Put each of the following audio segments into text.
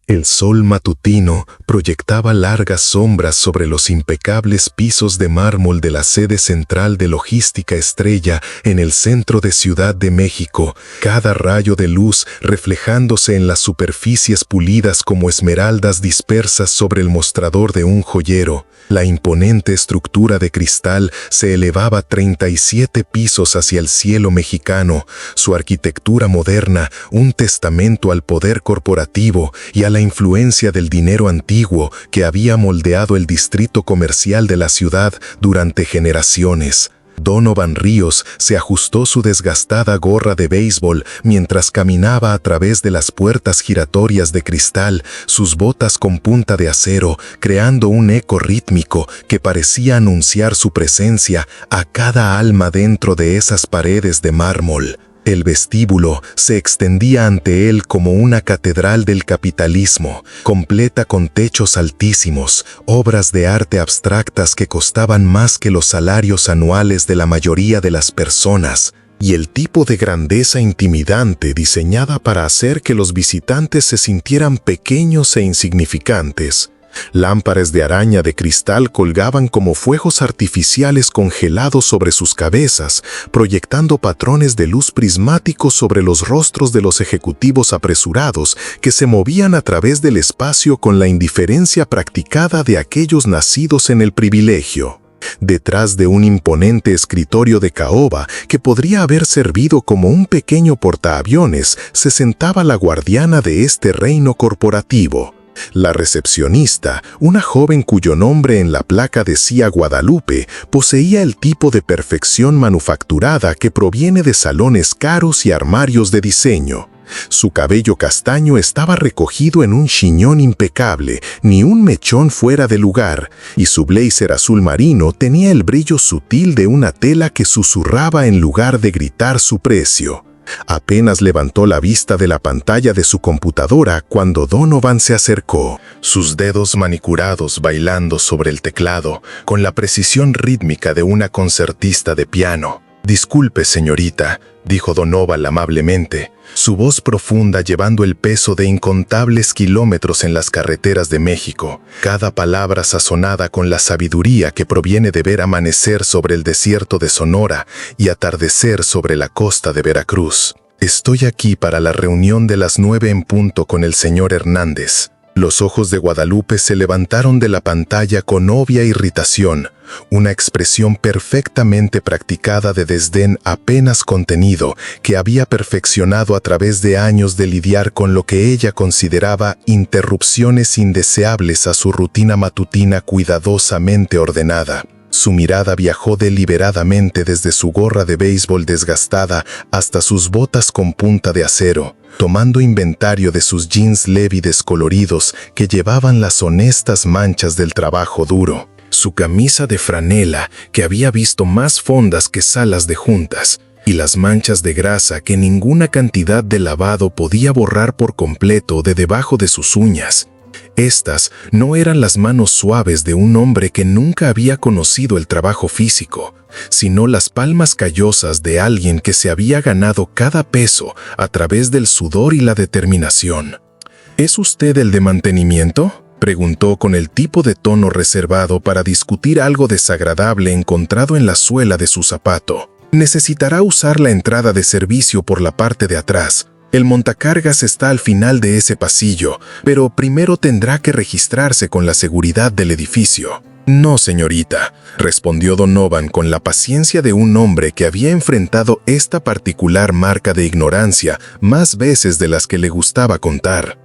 El sol matutino proyectaba largas sombras sobre los impecables pisos de mármol de la sede central de Logística Estrella en el centro de Ciudad de México, cada rayo de luz reflejándose en las superficies pulidas como esmeraldas dispersas sobre el mostrador de un joyero. La imponente estructura de cristal se elevaba 37 pisos hacia el cielo mexicano, su arquitectura moderna, un testamento al poder corporativo y a la influencia del dinero antiguo que había moldeado el distrito comercial de la ciudad durante generaciones. Donovan Ríos se ajustó su desgastada gorra de béisbol mientras caminaba a través de las puertas giratorias de cristal, sus botas con punta de acero, creando un eco rítmico que parecía anunciar su presencia a cada alma dentro de esas paredes de mármol. El vestíbulo se extendía ante él como una catedral del capitalismo, completa con techos altísimos, obras de arte abstractas que costaban más que los salarios anuales de la mayoría de las personas, y el tipo de grandeza intimidante diseñada para hacer que los visitantes se sintieran pequeños e insignificantes. Lámparas de araña de cristal colgaban como fuegos artificiales congelados sobre sus cabezas, proyectando patrones de luz prismáticos sobre los rostros de los ejecutivos apresurados que se movían a través del espacio con la indiferencia practicada de aquellos nacidos en el privilegio. Detrás de un imponente escritorio de caoba que podría haber servido como un pequeño portaaviones, se sentaba la guardiana de este reino corporativo. La recepcionista, una joven cuyo nombre en la placa decía Guadalupe, poseía el tipo de perfección manufacturada que proviene de salones caros y armarios de diseño. Su cabello castaño estaba recogido en un chiñón impecable, ni un mechón fuera de lugar, y su blazer azul marino tenía el brillo sutil de una tela que susurraba en lugar de gritar su precio. Apenas levantó la vista de la pantalla de su computadora cuando Donovan se acercó, sus dedos manicurados bailando sobre el teclado, con la precisión rítmica de una concertista de piano. «Disculpe, señorita», dijo Donovan amablemente, su voz profunda llevando el peso de incontables kilómetros en las carreteras de México, cada palabra sazonada con la sabiduría que proviene de ver amanecer sobre el desierto de Sonora y atardecer sobre la costa de Veracruz. «Estoy aquí para la reunión de las 9 en punto con el señor Hernández». Los ojos de Guadalupe se levantaron de la pantalla con obvia irritación, una expresión perfectamente practicada de desdén apenas contenido que había perfeccionado a través de años de lidiar con lo que ella consideraba interrupciones indeseables a su rutina matutina cuidadosamente ordenada. Su mirada viajó deliberadamente desde su gorra de béisbol desgastada hasta sus botas con punta de acero, tomando inventario de sus jeans Levi descoloridos que llevaban las honestas manchas del trabajo duro, su camisa de franela que había visto más fondas que salas de juntas, y las manchas de grasa que ninguna cantidad de lavado podía borrar por completo de debajo de sus uñas. Estas no eran las manos suaves de un hombre que nunca había conocido el trabajo físico, sino las palmas callosas de alguien que se había ganado cada peso a través del sudor y la determinación. «¿Es usted el de mantenimiento?», preguntó con el tipo de tono reservado para discutir algo desagradable encontrado en la suela de su zapato. «Necesitará usar la entrada de servicio por la parte de atrás. El montacargas está al final de ese pasillo, pero primero tendrá que registrarse con la seguridad del edificio». «No, señorita», respondió Donovan con la paciencia de un hombre que había enfrentado esta particular marca de ignorancia más veces de las que le gustaba contar.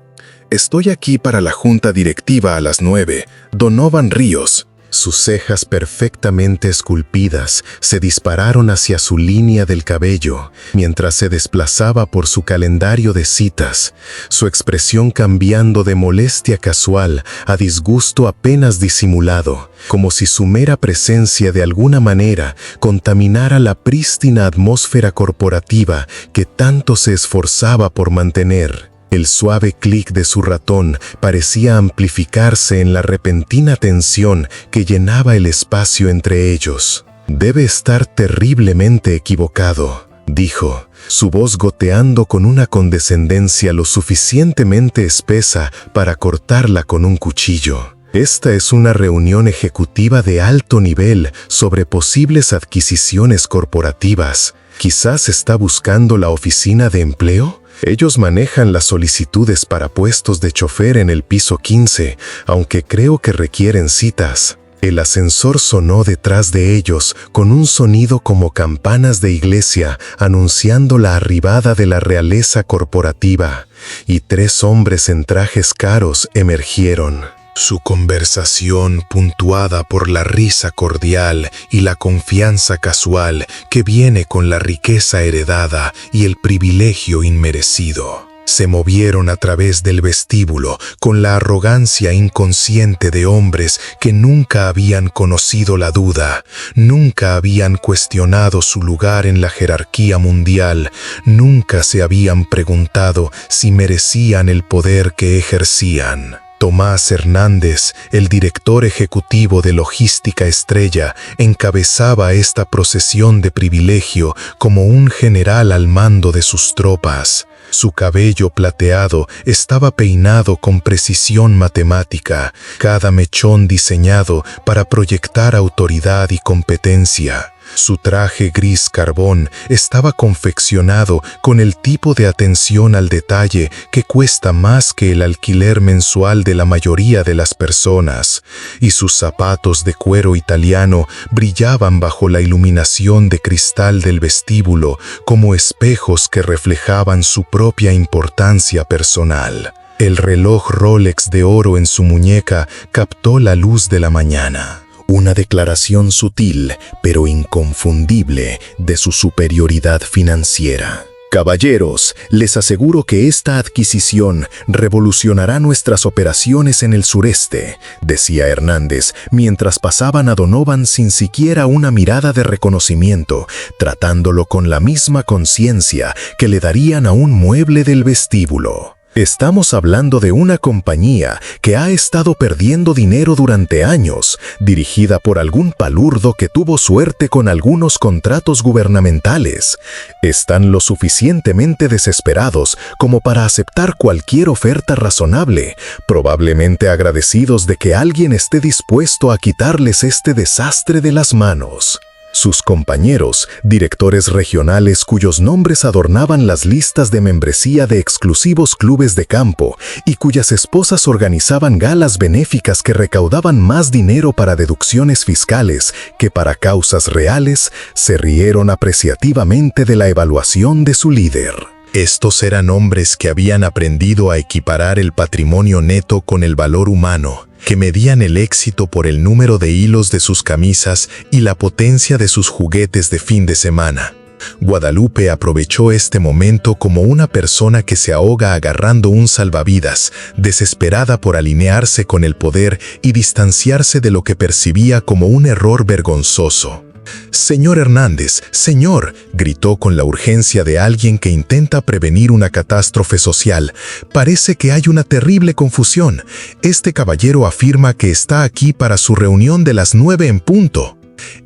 «Estoy aquí para la junta directiva a las 9, Donovan Ríos». Sus cejas perfectamente esculpidas se dispararon hacia su línea del cabello mientras se desplazaba por su calendario de citas, su expresión cambiando de molestia casual a disgusto apenas disimulado, como si su mera presencia de alguna manera contaminara la prístina atmósfera corporativa que tanto se esforzaba por mantener. El suave clic de su ratón parecía amplificarse en la repentina tensión que llenaba el espacio entre ellos. «Debe estar terriblemente equivocado», dijo, su voz goteando con una condescendencia lo suficientemente espesa para cortarla con un cuchillo. Esta es una reunión ejecutiva de alto nivel sobre posibles adquisiciones corporativas. ¿Quizás está buscando la oficina de empleo? Ellos manejan las solicitudes para puestos de chofer en el piso 15, aunque creo que requieren citas. El ascensor sonó detrás de ellos con un sonido como campanas de iglesia anunciando la arribada de la realeza corporativa, y 3 hombres en trajes caros emergieron. Su conversación puntuada por la risa cordial y la confianza casual que viene con la riqueza heredada y el privilegio inmerecido. Se movieron a través del vestíbulo con la arrogancia inconsciente de hombres que nunca habían conocido la duda, nunca habían cuestionado su lugar en la jerarquía mundial, nunca se habían preguntado si merecían el poder que ejercían. Tomás Hernández, el director ejecutivo de Logística Estrella, encabezaba esta procesión de privilegio como un general al mando de sus tropas. Su cabello plateado estaba peinado con precisión matemática, cada mechón diseñado para proyectar autoridad y competencia. Su traje gris carbón estaba confeccionado con el tipo de atención al detalle que cuesta más que el alquiler mensual de la mayoría de las personas, y sus zapatos de cuero italiano brillaban bajo la iluminación de cristal del vestíbulo como espejos que reflejaban su propia importancia personal. El reloj Rolex de oro en su muñeca captó la luz de la mañana. Una declaración sutil, pero inconfundible, de su superioridad financiera. Caballeros, les aseguro que esta adquisición revolucionará nuestras operaciones en el sureste, decía Hernández, mientras pasaban a Donovan sin siquiera una mirada de reconocimiento, tratándolo con la misma conciencia que le darían a un mueble del vestíbulo. Estamos hablando de una compañía que ha estado perdiendo dinero durante años, dirigida por algún palurdo que tuvo suerte con algunos contratos gubernamentales. Están lo suficientemente desesperados como para aceptar cualquier oferta razonable, probablemente agradecidos de que alguien esté dispuesto a quitarles este desastre de las manos. Sus compañeros, directores regionales cuyos nombres adornaban las listas de membresía de exclusivos clubes de campo y cuyas esposas organizaban galas benéficas que recaudaban más dinero para deducciones fiscales que para causas reales, se rieron apreciativamente de la evaluación de su líder. Estos eran hombres que habían aprendido a equiparar el patrimonio neto con el valor humano, que medían el éxito por el número de hilos de sus camisas y la potencia de sus juguetes de fin de semana. Guadalupe aprovechó este momento como una persona que se ahoga agarrando un salvavidas, desesperada por alinearse con el poder y distanciarse de lo que percibía como un error vergonzoso. «Señor Hernández, señor», gritó con la urgencia de alguien que intenta prevenir una catástrofe social. «Parece que hay una terrible confusión. Este caballero afirma que está aquí para su reunión de las 9 en punto».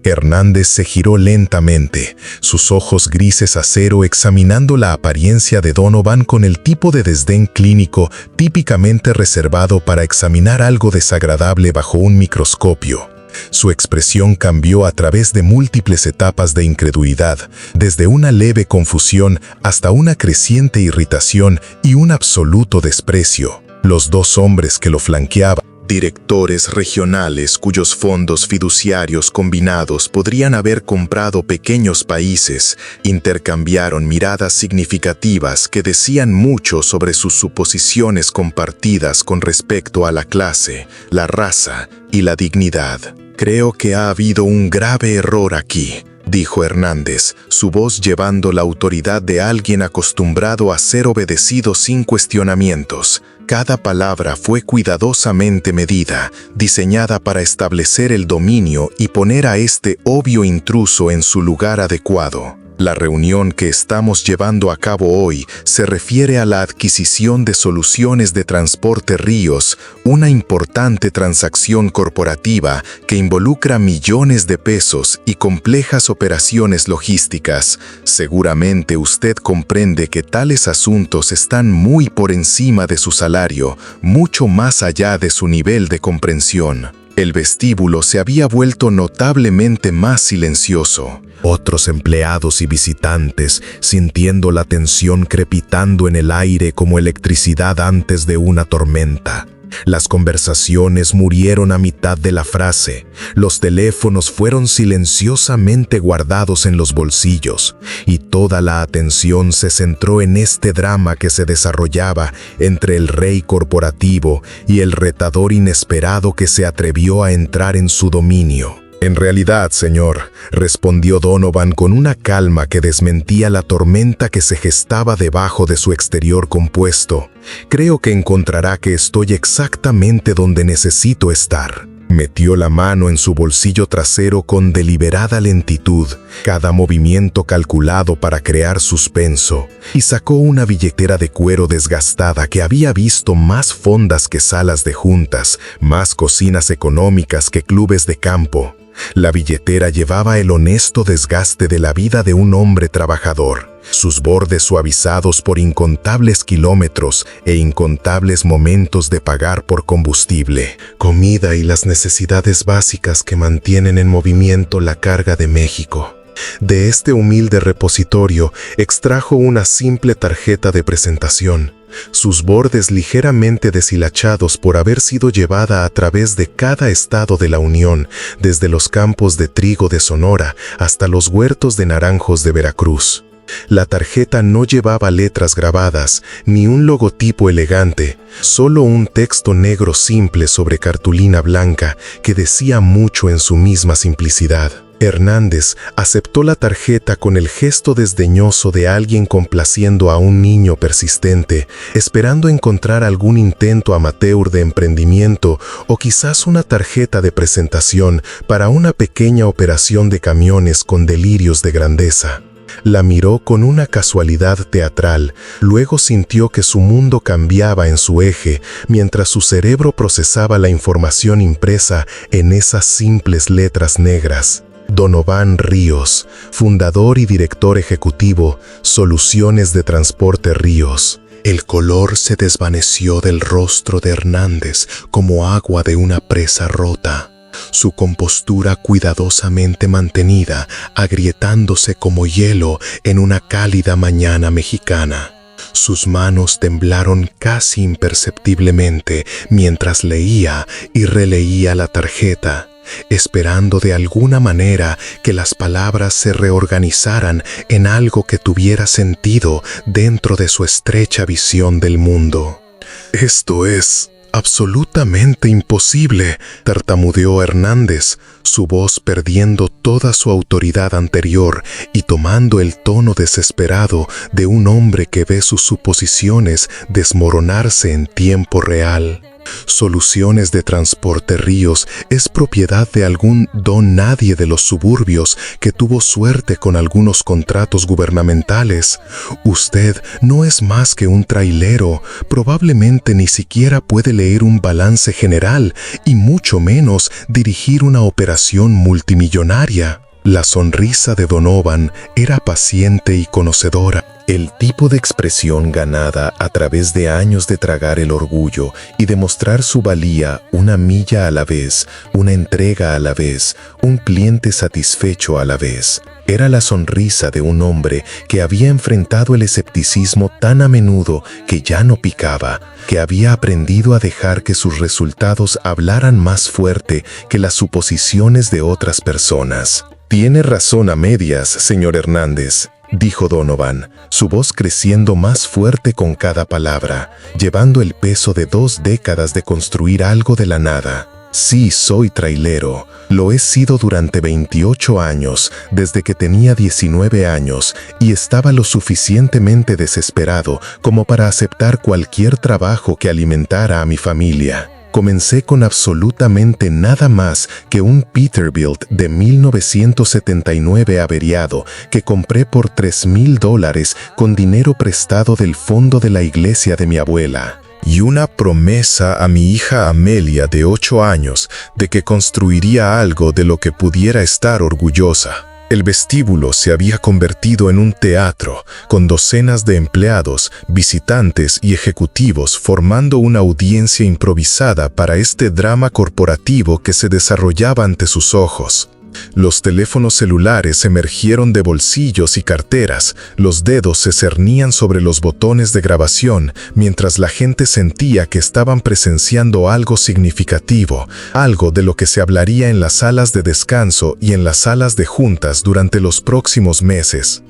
Hernández se giró lentamente, sus ojos grises acero examinando la apariencia de Donovan con el tipo de desdén clínico típicamente reservado para examinar algo desagradable bajo un microscopio. Su expresión cambió a través de múltiples etapas de incredulidad, desde una leve confusión hasta una creciente irritación y un absoluto desprecio. Los 2 hombres que lo flanqueaban, directores regionales cuyos fondos fiduciarios combinados podrían haber comprado pequeños países, intercambiaron miradas significativas que decían mucho sobre sus suposiciones compartidas con respecto a la clase, la raza y la dignidad. «Creo que ha habido un grave error aquí», dijo Hernández, su voz llevando la autoridad de alguien acostumbrado a ser obedecido sin cuestionamientos. Cada palabra fue cuidadosamente medida, diseñada para establecer el dominio y poner a este obvio intruso en su lugar adecuado. La reunión que estamos llevando a cabo hoy se refiere a la adquisición de Soluciones de Transporte Ríos, una importante transacción corporativa que involucra millones de pesos y complejas operaciones logísticas. Seguramente usted comprende que tales asuntos están muy por encima de su salario, mucho más allá de su nivel de comprensión. El vestíbulo se había vuelto notablemente más silencioso. Otros empleados y visitantes, sintiendo la tensión crepitando en el aire como electricidad antes de una tormenta. Las conversaciones murieron a mitad de la frase. Los teléfonos fueron silenciosamente guardados en los bolsillos, y toda la atención se centró en este drama que se desarrollaba entre el rey corporativo y el retador inesperado que se atrevió a entrar en su dominio. En realidad, señor, respondió Donovan con una calma que desmentía la tormenta que se gestaba debajo de su exterior compuesto. Creo que encontrará que estoy exactamente donde necesito estar. Metió la mano en su bolsillo trasero con deliberada lentitud, cada movimiento calculado para crear suspenso, y sacó una billetera de cuero desgastada que había visto más fondas que salas de juntas, más cocinas económicas que clubes de campo. La billetera llevaba el honesto desgaste de la vida de un hombre trabajador, sus bordes suavizados por incontables kilómetros e incontables momentos de pagar por combustible, comida y las necesidades básicas que mantienen en movimiento la carga de México. De este humilde repositorio extrajo una simple tarjeta de presentación, sus bordes ligeramente deshilachados por haber sido llevada a través de cada estado de la Unión, desde los campos de trigo de Sonora hasta los huertos de naranjos de Veracruz. La tarjeta no llevaba letras grabadas, ni un logotipo elegante, solo un texto negro simple sobre cartulina blanca que decía mucho en su misma simplicidad. Hernández aceptó la tarjeta con el gesto desdeñoso de alguien complaciendo a un niño persistente, esperando encontrar algún intento amateur de emprendimiento o quizás una tarjeta de presentación para una pequeña operación de camiones con delirios de grandeza. La miró con una casualidad teatral, luego sintió que su mundo cambiaba en su eje mientras su cerebro procesaba la información impresa en esas simples letras negras. Donovan Ríos, fundador y director ejecutivo, Soluciones de Transporte Ríos. El color se desvaneció del rostro de Hernández como agua de una presa rota. Su compostura cuidadosamente mantenida, agrietándose como hielo en una cálida mañana mexicana. Sus manos temblaron casi imperceptiblemente mientras leía y releía la tarjeta, esperando de alguna manera que las palabras se reorganizaran en algo que tuviera sentido dentro de su estrecha visión del mundo. «Esto es absolutamente imposible», tartamudeó Hernández, su voz perdiendo toda su autoridad anterior y tomando el tono desesperado de un hombre que ve sus suposiciones desmoronarse en tiempo real. Soluciones de Transporte Ríos es propiedad de algún don nadie de los suburbios que tuvo suerte con algunos contratos gubernamentales. Usted no es más que un trailero, probablemente ni siquiera puede leer un balance general y mucho menos dirigir una operación multimillonaria. La sonrisa de Donovan era paciente y conocedora. El tipo de expresión ganada a través de años de tragar el orgullo y demostrar su valía una milla a la vez, una entrega a la vez, un cliente satisfecho a la vez. Era la sonrisa de un hombre que había enfrentado el escepticismo tan a menudo que ya no picaba, que había aprendido a dejar que sus resultados hablaran más fuerte que las suposiciones de otras personas. «Tiene razón a medias, señor Hernández», dijo Donovan, su voz creciendo más fuerte con cada palabra, llevando el peso de 2 décadas de construir algo de la nada. «Sí, soy trailero. Lo he sido durante 28 años, desde que tenía 19 años, y estaba lo suficientemente desesperado como para aceptar cualquier trabajo que alimentara a mi familia. Comencé con absolutamente nada más que un Peterbilt de 1979 averiado que compré por $3,000 con dinero prestado del fondo de la iglesia de mi abuela. Y una promesa a mi hija Amelia de 8 años de que construiría algo de lo que pudiera estar orgullosa. El vestíbulo se había convertido en un teatro, con docenas de empleados, visitantes y ejecutivos formando una audiencia improvisada para este drama corporativo que se desarrollaba ante sus ojos. Los teléfonos celulares emergieron de bolsillos y carteras, los dedos se cernían sobre los botones de grabación, mientras la gente sentía que estaban presenciando algo significativo, algo de lo que se hablaría en las salas de descanso y en las salas de juntas durante los próximos meses.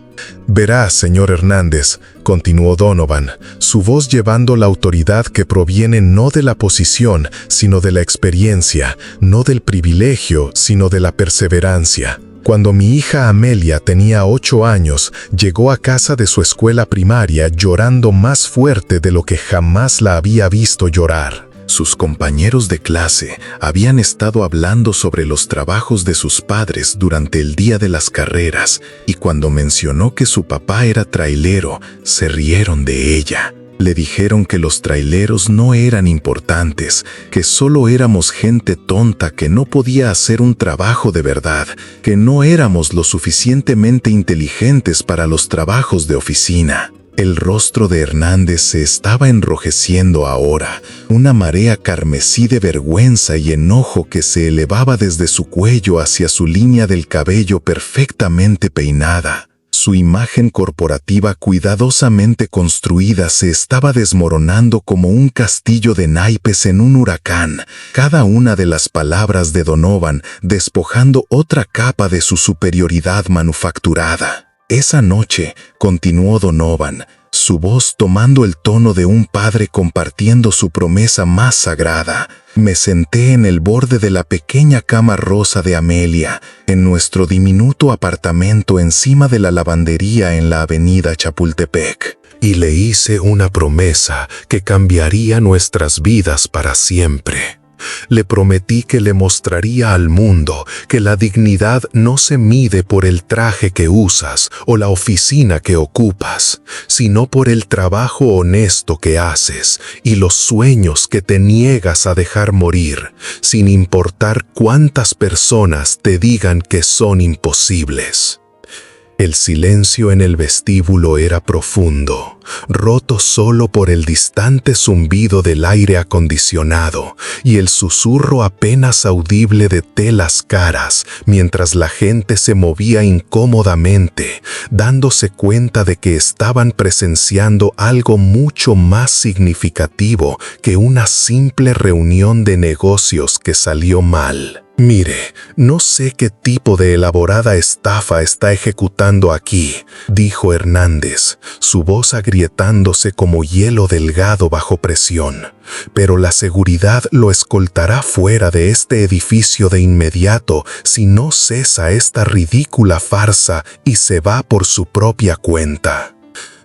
«Verá, señor Hernández», continuó Donovan, su voz llevando la autoridad que proviene no de la posición, sino de la experiencia, no del privilegio, sino de la perseverancia. Cuando mi hija Amelia tenía 8 años, llegó a casa de su escuela primaria llorando más fuerte de lo que jamás la había visto llorar. Sus compañeros de clase habían estado hablando sobre los trabajos de sus padres durante el día de las carreras, y cuando mencionó que su papá era trailero, se rieron de ella. Le dijeron que los traileros no eran importantes, que solo éramos gente tonta que no podía hacer un trabajo de verdad, que no éramos lo suficientemente inteligentes para los trabajos de oficina. El rostro de Hernández se estaba enrojeciendo ahora, una marea carmesí de vergüenza y enojo que se elevaba desde su cuello hacia su línea del cabello perfectamente peinada. Su imagen corporativa cuidadosamente construida se estaba desmoronando como un castillo de naipes en un huracán, cada una de las palabras de Donovan despojando otra capa de su superioridad manufacturada. Esa noche, continuó Donovan, su voz tomando el tono de un padre compartiendo su promesa más sagrada, me senté en el borde de la pequeña cama rosa de Amelia, en nuestro diminuto apartamento encima de la lavandería en la avenida Chapultepec. Y le hice una promesa que cambiaría nuestras vidas para siempre. Le prometí que le mostraría al mundo que la dignidad no se mide por el traje que usas o la oficina que ocupas, sino por el trabajo honesto que haces y los sueños que te niegas a dejar morir, sin importar cuántas personas te digan que son imposibles. El silencio en el vestíbulo era profundo, roto solo por el distante zumbido del aire acondicionado y el susurro apenas audible de telas caras mientras la gente se movía incómodamente, dándose cuenta de que estaban presenciando algo mucho más significativo que una simple reunión de negocios que salió mal. «Mire, no sé qué tipo de elaborada estafa está ejecutando aquí», dijo Hernández, su voz agrietándose como hielo delgado bajo presión. «Pero la seguridad lo escoltará fuera de este edificio de inmediato si no cesa esta ridícula farsa y se va por su propia cuenta».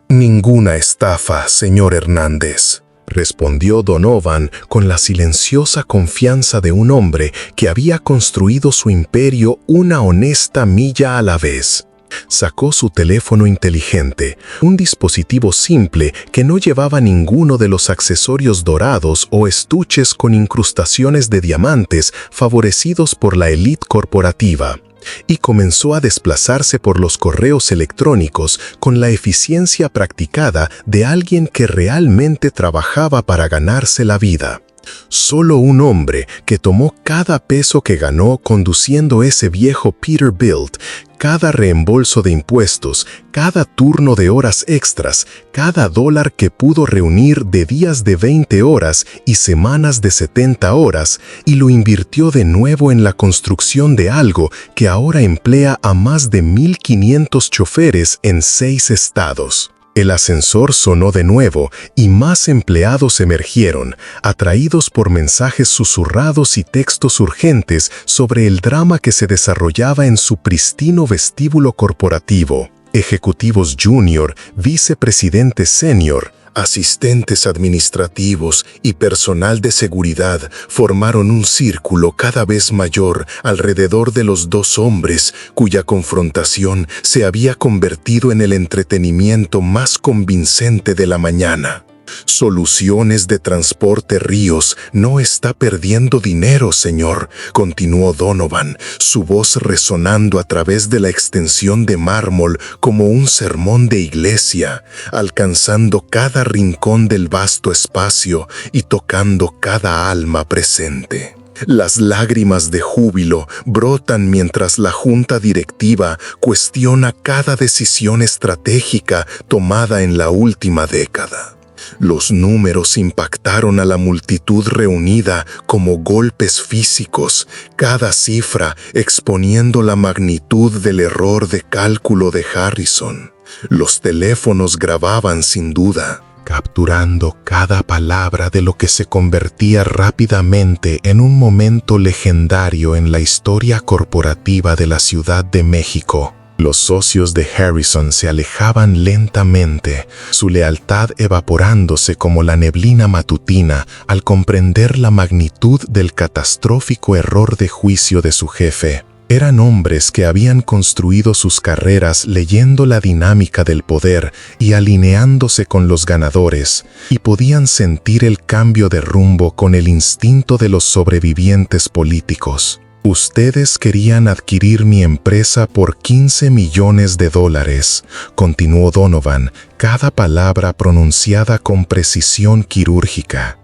«Ninguna estafa, señor Hernández», respondió Donovan con la silenciosa confianza de un hombre que había construido su imperio una honesta milla a la vez. Sacó su teléfono inteligente, un dispositivo simple que no llevaba ninguno de los accesorios dorados o estuches con incrustaciones de diamantes favorecidos por la élite corporativa, y comenzó a desplazarse por los correos electrónicos con la eficiencia practicada de alguien que realmente trabajaba para ganarse la vida. Solo un hombre que tomó cada peso que ganó conduciendo ese viejo Peterbilt, cada reembolso de impuestos, cada turno de horas extras, cada dólar que pudo reunir de días de 20 horas y semanas de 70 horas, y lo invirtió de nuevo en la construcción de algo que ahora emplea a más de 1,500 choferes en 6 estados. El ascensor sonó de nuevo y más empleados emergieron, atraídos por mensajes susurrados y textos urgentes sobre el drama que se desarrollaba en su pristino vestíbulo corporativo. Ejecutivos junior, vicepresidentes senior, Asistentes administrativos y personal de seguridad formaron un círculo cada vez mayor alrededor de los dos hombres, cuya confrontación se había convertido en el entretenimiento más convincente de la mañana. Soluciones de Transporte Ríos no está perdiendo dinero, señor, continuó Donovan, su voz resonando a través de la extensión de mármol como un sermón de iglesia, alcanzando cada rincón del vasto espacio y tocando cada alma presente. Las lágrimas de júbilo brotan mientras la junta directiva cuestiona cada decisión estratégica tomada en la última década. Los números impactaron a la multitud reunida como golpes físicos, cada cifra exponiendo la magnitud del error de cálculo de Harrison. Los teléfonos grababan sin duda, capturando cada palabra de lo que se convertía rápidamente en un momento legendario en la historia corporativa de la Ciudad de México. Los socios de Harrison se alejaban lentamente, su lealtad evaporándose como la neblina matutina al comprender la magnitud del catastrófico error de juicio de su jefe. Eran hombres que habían construido sus carreras leyendo la dinámica del poder y alineándose con los ganadores, y podían sentir el cambio de rumbo con el instinto de los sobrevivientes políticos. Ustedes querían adquirir mi empresa por $15 millones, continuó Donovan, cada palabra pronunciada con precisión quirúrgica.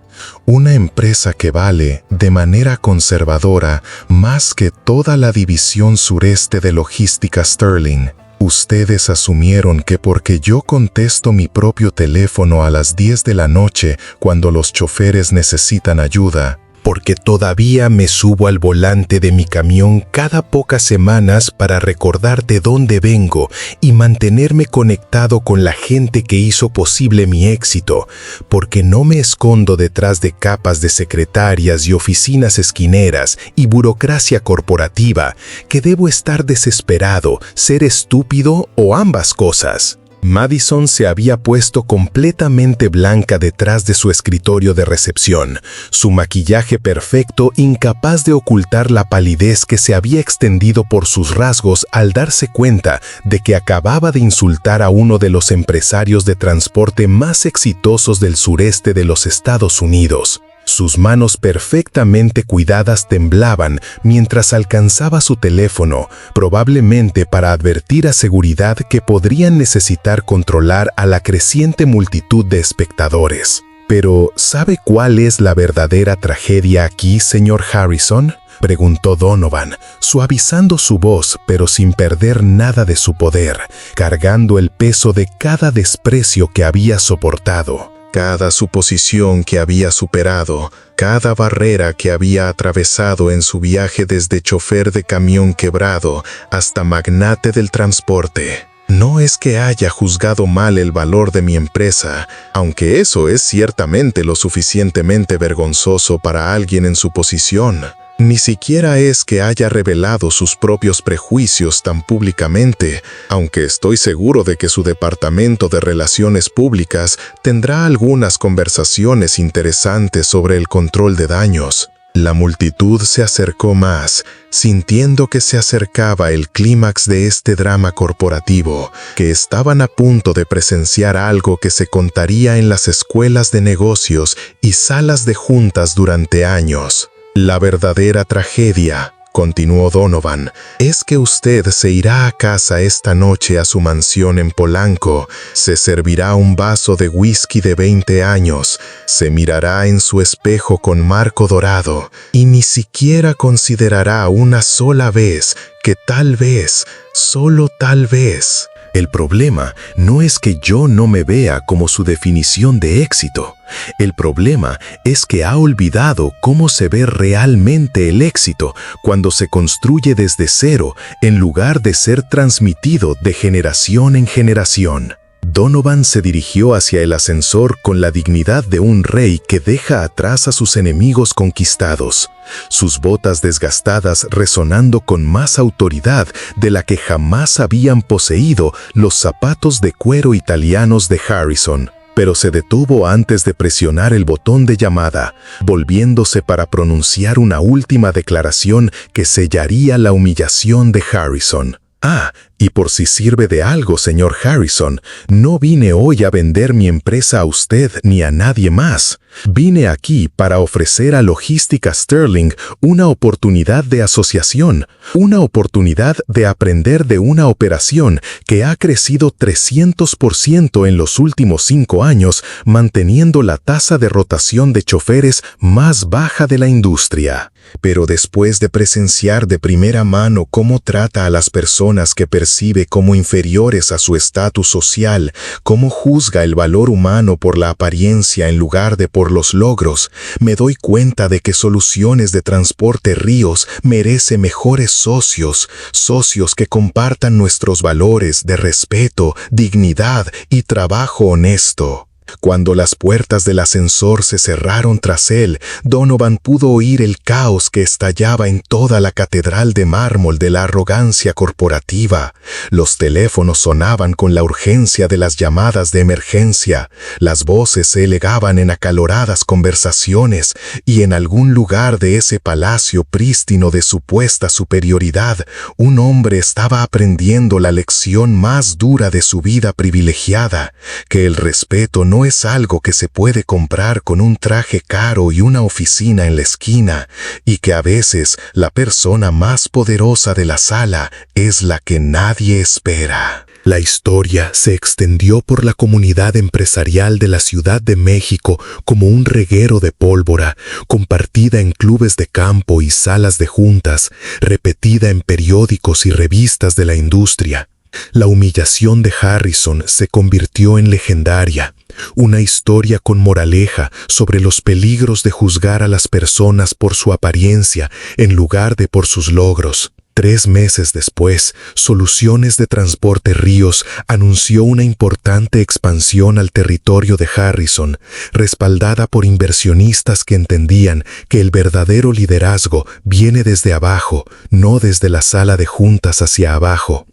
Una empresa que vale, de manera conservadora, más que toda la división sureste de logística Sterling. Ustedes asumieron que porque yo contesto mi propio teléfono a las 10 de la noche cuando los choferes necesitan ayuda, porque todavía me subo al volante de mi camión cada pocas semanas para recordar de dónde vengo y mantenerme conectado con la gente que hizo posible mi éxito, porque no me escondo detrás de capas de secretarias y oficinas esquineras y burocracia corporativa, que debo estar desesperado, ser estúpido o ambas cosas. Madison se había puesto completamente blanca detrás de su escritorio de recepción, su maquillaje perfecto incapaz de ocultar la palidez que se había extendido por sus rasgos al darse cuenta de que acababa de insultar a uno de los empresarios de transporte más exitosos del sureste de los Estados Unidos. Sus manos perfectamente cuidadas temblaban mientras alcanzaba su teléfono, probablemente para advertir a seguridad que podrían necesitar controlar a la creciente multitud de espectadores. Pero, ¿sabe cuál es la verdadera tragedia aquí, señor Harrison?, preguntó Donovan, suavizando su voz pero sin perder nada de su poder, cargando el peso de cada desprecio que había soportado. Cada suposición que había superado, cada barrera que había atravesado en su viaje desde chofer de camión quebrado hasta magnate del transporte. No es que haya juzgado mal el valor de mi empresa, aunque eso es ciertamente lo suficientemente vergonzoso para alguien en su posición. Ni siquiera es que haya revelado sus propios prejuicios tan públicamente, aunque estoy seguro de que su departamento de relaciones públicas tendrá algunas conversaciones interesantes sobre el control de daños. La multitud se acercó más, sintiendo que se acercaba el clímax de este drama corporativo, que estaban a punto de presenciar algo que se contaría en las escuelas de negocios y salas de juntas durante años. La verdadera tragedia, continuó Donovan, es que usted se irá a casa esta noche a su mansión en Polanco, se servirá un vaso de whisky de 20 años, se mirará en su espejo con marco dorado y ni siquiera considerará una sola vez que tal vez, solo tal vez. El problema no es que yo no me vea como su definición de éxito. El problema es que ha olvidado cómo se ve realmente el éxito cuando se construye desde cero en lugar de ser transmitido de generación en generación. Donovan se dirigió hacia el ascensor con la dignidad de un rey que deja atrás a sus enemigos conquistados, sus botas desgastadas resonando con más autoridad de la que jamás habían poseído los zapatos de cuero italianos de Harrison. pero se detuvo antes de presionar el botón de llamada, volviéndose para pronunciar una última declaración que sellaría la humillación de Harrison. Ah, y por si sirve de algo, señor Harrison, no vine hoy a vender mi empresa a usted ni a nadie más. Vine aquí para ofrecer a Logística Sterling una oportunidad de asociación, una oportunidad de aprender de una operación que ha crecido 300% en los últimos 5 años, manteniendo la tasa de rotación de choferes más baja de la industria. Pero después de presenciar de primera mano cómo trata a las personas que percibe como inferiores a su estatus social, cómo juzga el valor humano por la apariencia en lugar de por los logros, me doy cuenta de que Soluciones de Transporte Ríos merece mejores socios, socios que compartan nuestros valores de respeto, dignidad y trabajo honesto. Cuando las puertas del ascensor se cerraron tras él, Donovan pudo oír el caos que estallaba en toda la catedral de mármol de la arrogancia corporativa. Los teléfonos sonaban con la urgencia de las llamadas de emergencia, las voces se elevaban en acaloradas conversaciones, y en algún lugar de ese palacio prístino de supuesta superioridad, un hombre estaba aprendiendo la lección más dura de su vida privilegiada, que el respeto no es algo que se puede comprar con un traje caro y una oficina en la esquina, y que a veces la persona más poderosa de la sala es la que nadie espera. La historia se extendió por la comunidad empresarial de la Ciudad de México como un reguero de pólvora, compartida en clubes de campo y salas de juntas, repetida en periódicos y revistas de la industria. La humillación de Harrison se convirtió en legendaria, una historia con moraleja sobre los peligros de juzgar a las personas por su apariencia en lugar de por sus logros. 3 meses después, Soluciones de Transporte Ríos anunció una importante expansión al territorio de Harrison, respaldada por inversionistas que entendían que el verdadero liderazgo viene desde abajo, no desde la sala de juntas hacia abajo.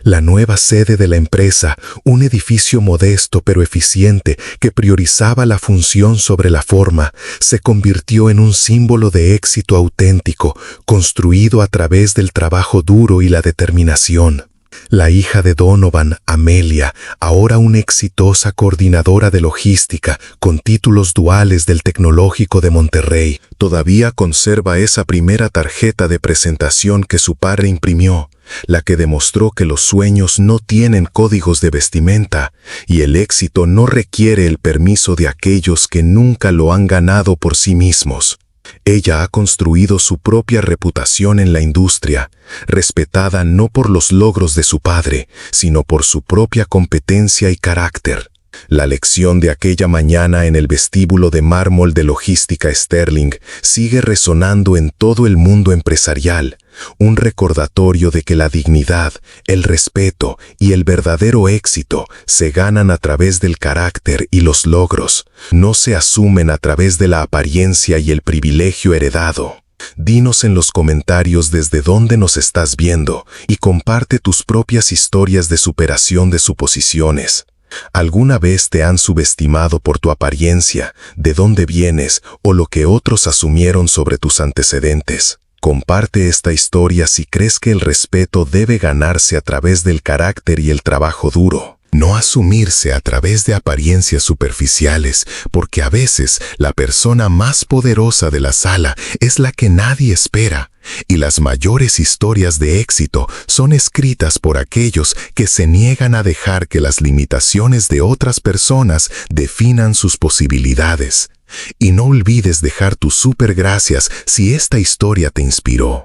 La nueva sede de la empresa, un edificio modesto pero eficiente que priorizaba la función sobre la forma, se convirtió en un símbolo de éxito auténtico, construido a través del trabajo duro y la determinación. La hija de Donovan, Amelia, ahora una exitosa coordinadora de logística con títulos duales del Tecnológico de Monterrey, todavía conserva esa primera tarjeta de presentación que su padre imprimió, la que demostró que los sueños no tienen códigos de vestimenta y el éxito no requiere el permiso de aquellos que nunca lo han ganado por sí mismos. Ella ha construido su propia reputación en la industria, respetada no por los logros de su padre, sino por su propia competencia y carácter. La lección de aquella mañana en el vestíbulo de mármol de Logística Sterling sigue resonando en todo el mundo empresarial, un recordatorio de que la dignidad, el respeto y el verdadero éxito se ganan a través del carácter y los logros, no se asumen a través de la apariencia y el privilegio heredado. Dinos en los comentarios desde dónde nos estás viendo y comparte tus propias historias de superación de suposiciones. ¿Alguna vez te han subestimado por tu apariencia, de dónde vienes o lo que otros asumieron sobre tus antecedentes? Comparte esta historia si crees que el respeto debe ganarse a través del carácter y el trabajo duro. No asumirse a través de apariencias superficiales, porque a veces la persona más poderosa de la sala es la que nadie espera, y las mayores historias de éxito son escritas por aquellos que se niegan a dejar que las limitaciones de otras personas definan sus posibilidades. Y no olvides dejar tus super gracias si esta historia te inspiró.